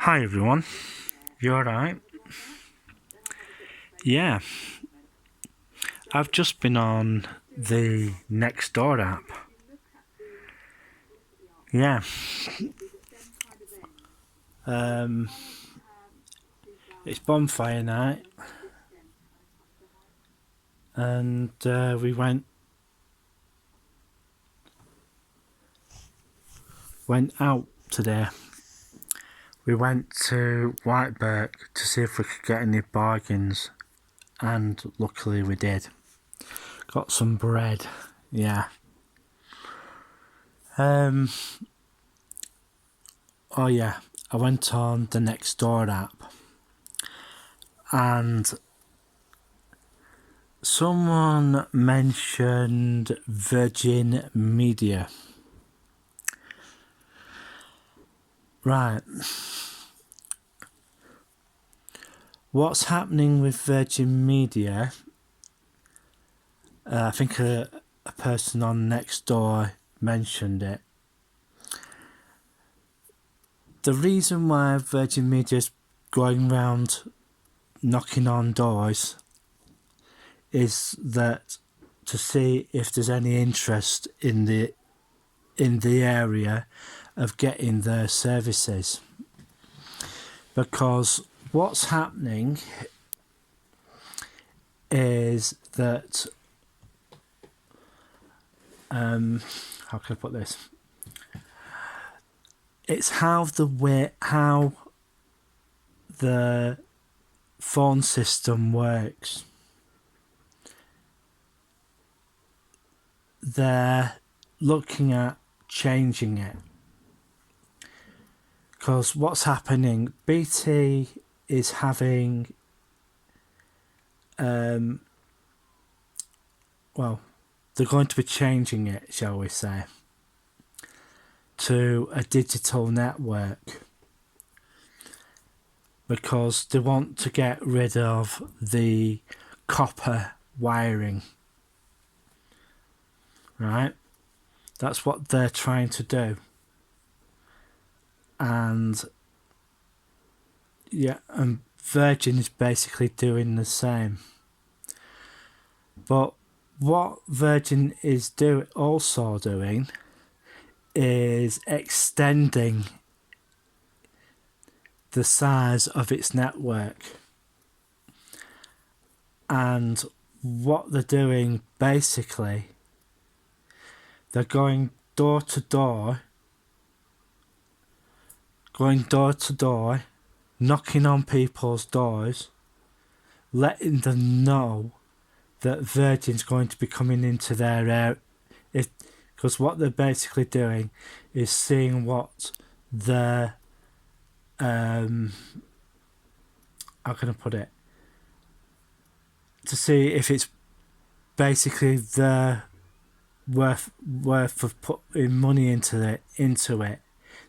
Hi everyone, you alright? Yeah, I've just been on the Nextdoor app. Yeah. It's bonfire night, and we went out today. We went to Whiteberg to see if we could get any bargains, and luckily we did. Got some bread. Yeah. Oh yeah, I went on the Nextdoor app, and someone mentioned Virgin Media. Right. What's happening with Virgin Media? I think a person on Nextdoor mentioned it. The reason why Virgin Media is going round knocking on doors is that to see if there's any interest in the area of getting their services. Because what's happening is that how can I put this? It's how the phone system works. They're looking at changing it. Because what's happening, BT is having they're going to be changing it, shall we say, to a digital network, because they want to get rid of the copper wiring. Right? That's what they're trying to do. And Virgin is basically doing the same. But what Virgin is also doing is extending the size of its network. And what they're doing, basically, they're going door to door, knocking on people's doors, letting them know that Virgin's going to be coming into their area. Because what they're basically doing is seeing what their how can I put it? To see if it's basically their worth of putting money into it.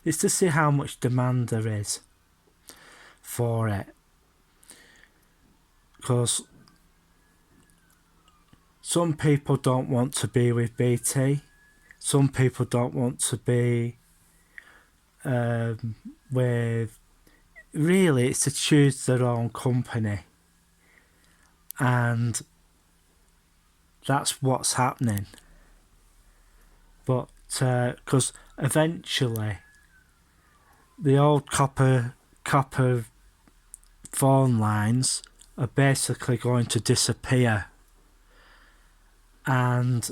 It's to see how much demand there is for it. Because some people don't want to be with BT. Some people don't want to be with... Really, it's to choose their own company. And that's what's happening. But because eventually the old copper phone lines are basically going to disappear, and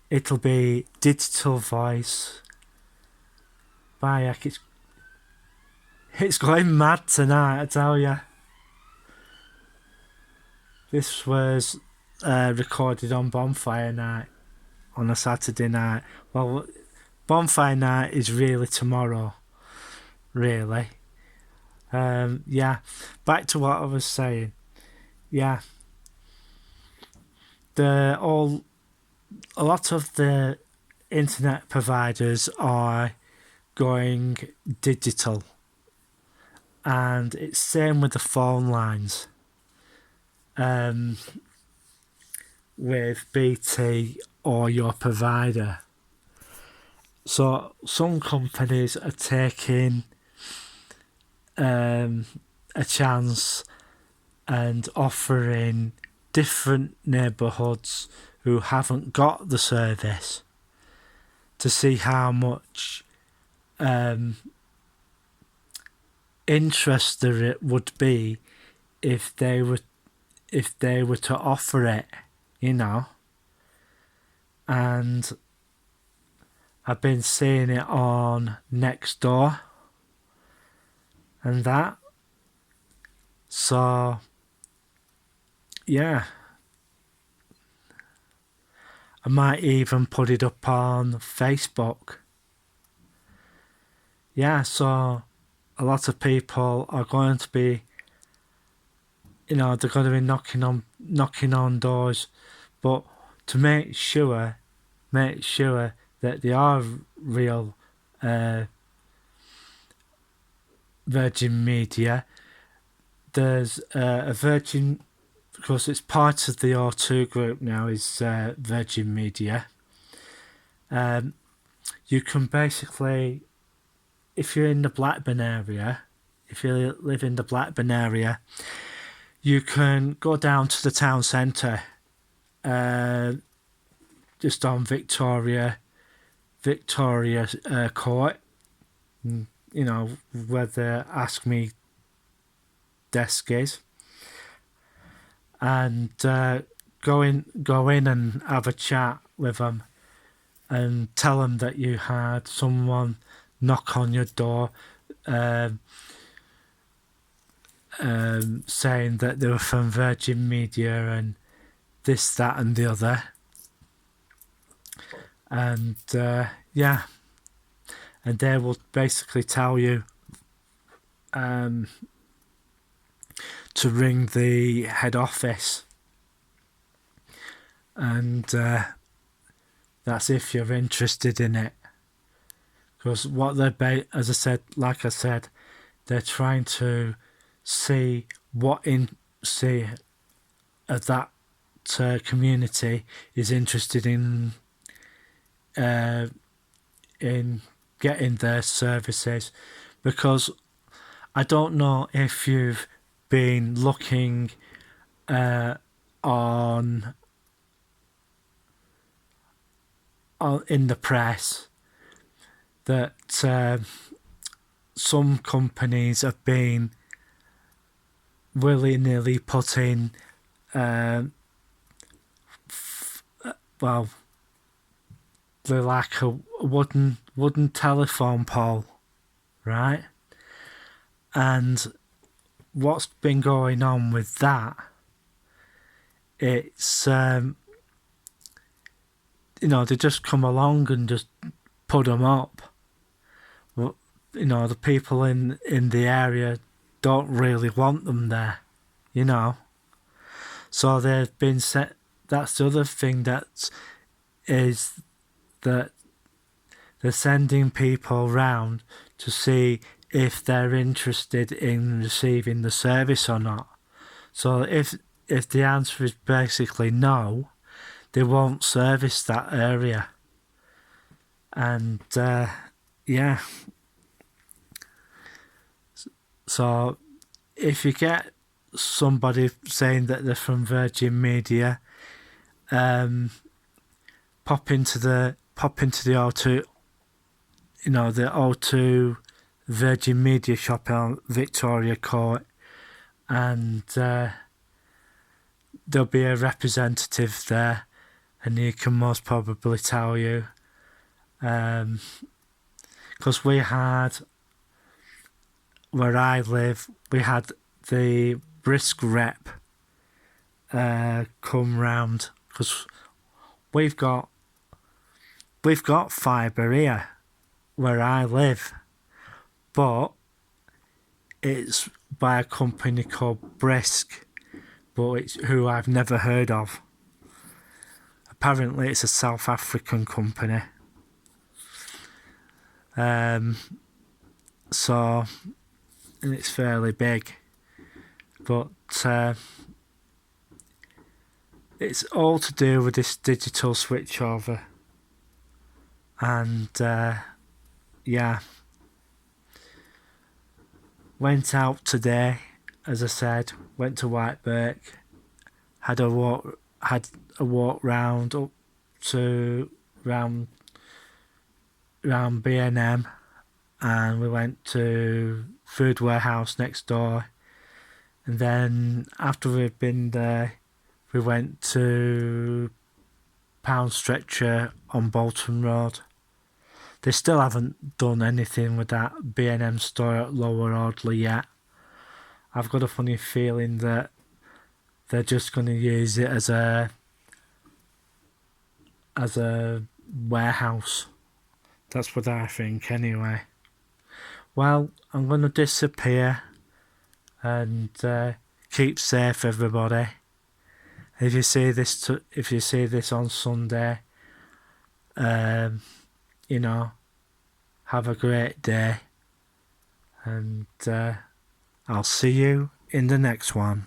it'll be digital voice. It's going mad tonight, I tell you. This was recorded on Bonfire Night on a Saturday night. Well, Bonfire Night is really tomorrow, really. Back to what I was saying. Yeah, a lot of the internet providers are going digital, and it's same with the phone lines. With BT or your provider. So some companies are taking a chance and offering different neighbourhoods who haven't got the service to see how much interest there would be if they were to offer it, you know. And I've been seeing it on Nextdoor and that. So yeah, I might even put it up on Facebook. Yeah, so a lot of people are going to be, you know, they're going to be knocking on doors, but to make sure that they are real Virgin Media. There's a Virgin, because it's part of the O2 group now, is Virgin Media. You can basically, if you're in the Blackburn area, if you live in the Blackburn area, you can go down to the town centre, just on Victoria Court, you know, where the Ask Me desk is, and go in and have a chat with them and tell them that you had someone knock on your door saying that they were from Virgin Media and this, that and the other. And yeah, and they will basically tell you to ring the head office, and that's if you're interested in it. Because what they're, as I said, they're trying to see what that community is interested in getting their services. Because I don't know if you've been looking on in the press that some companies have been willy-nilly putting well, they're like a wooden telephone pole, right? And what's been going on with that, it's you know, they just come along and just put them up. Well, you know, the people in the area don't really want them there, you know. So they've been set. That's the other thing that they're sending people round to see if they're interested in receiving the service or not. So if the answer is basically no, they won't service that area. And yeah. So if you get somebody saying that they're from Virgin Media, pop into the O2, you know, the O2 Virgin Media shop on Victoria Court, and there'll be a representative there, and he can most probably tell you, because we had, where I live, we had the Brisk rep come round, because we've got fibre here where I live, but it's by a company called Brisk, but it's who I've never heard of. Apparently it's a South African company. So, and it's fairly big, but it's all to do with this digital switchover. And yeah, Went out today, as I said. Went to Whitebirk. Had a walk round up to round B&M, and we went to Food Warehouse next door. And then after we'd been there, we went to Pound Stretcher on Bolton Road. They still haven't done anything with that B&M store at Lower Audley yet. I've got a funny feeling that they're just going to use it as a warehouse. That's what I think anyway. Well, I'm going to disappear, and keep safe, everybody. If you see this on Sunday, you know, have a great day, and I'll see you in the next one.